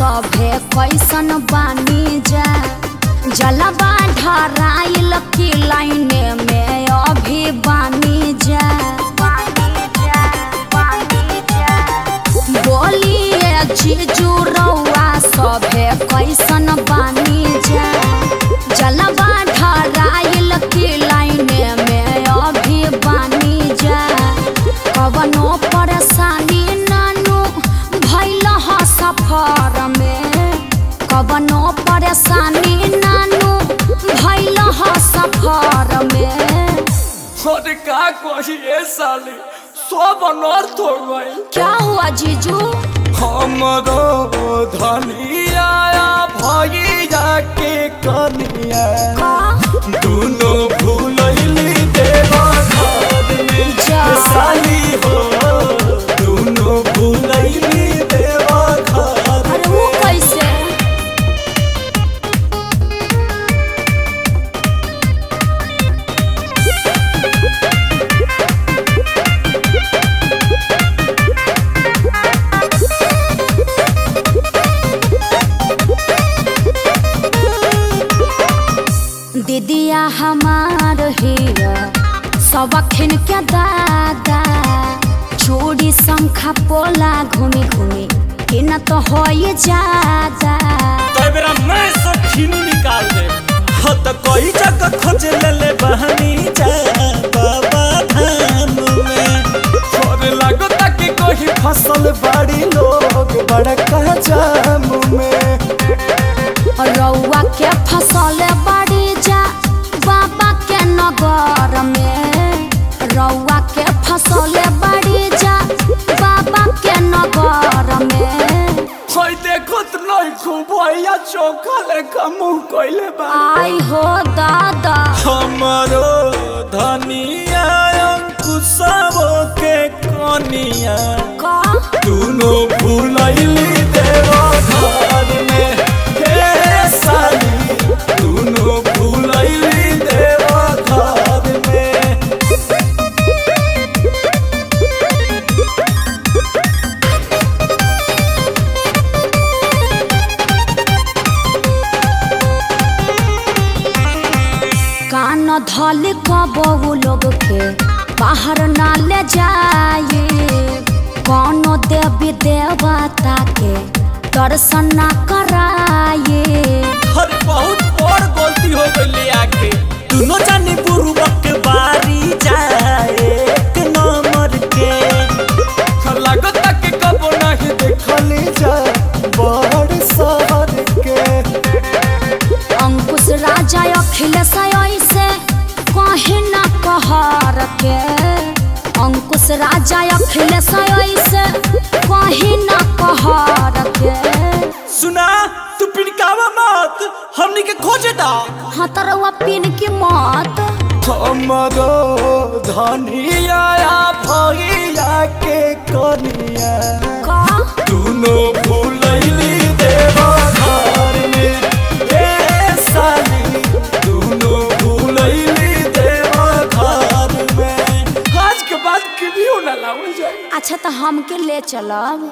सभे कैसन बानी जा जलवा ढराइल की लाइने में अभी बानी जा बोलिए जीजू रउआ सभे कैसन बानी जा जलवा ढराइल की लाइने में अभी बानी जा कवनो परेशानी नानू भइल ह सफर में कवनो परेशानी नानू भइल ह सफर में। अरे का कहिए साली सब अनर्थ हो गए। क्या हुआ जीजू? हमरो धनिया भैया के कनिया दोनों भूलैली देवा घर में साली हो दोनों भूलैली देवा घर। अरे वो कैसे? दीदिया हमार हिया सबखिन के दादा चूड़ी शंखा पोला घूमी घूमी कि न तो हो जादा तो मेरा मैं सब खिनी निकाल दे हो तो कोई जगह खोज ले बहनी जा बाबा धाम में और लगो ताकि कोई फसल बाड़ी लोग बड़का जाम में रउआ के फसल बाड़ी जा बाबा के नगर में रउआ के फसल बाड़ी जा बाबा के नगर में। होई देखो तो नहीं खूब भैया चोखा लेखा मुंह कोइले बा। आई हो दादा हमरो धनिया अंकुशवो के कनिया का दोनों भूलैली देवा घर में हे साली दोनों भूलैली देवा घर में। कान धल कबू लोग के बाहर ना ले जाए कौनो देवी देवता के दर्शन ना कराए। हर बहुत बड़ गलती हो गई आके दोनों जानी बुरुबक बारी जाए एक नंबर के लगत के कबो नहीं देखली जा बड़ शहर के। अंकुश राजा अखिलेश ऐसे कहीं ना कहर के अंकुश राजा अखिलेश ऐसे कहीं ना कहर के। सुना तू पिनकावा मत हमनी के खोजे दा। हाँ तरवा पिन की मत हमरो धनिया भैया के कनिया का दोनों भूलैली देवा घर में हे साली दोनों भूलैली देवा घर में। आज के बाद कभी ना लाऊं जाए। अच्छा तो हमके ले चलब।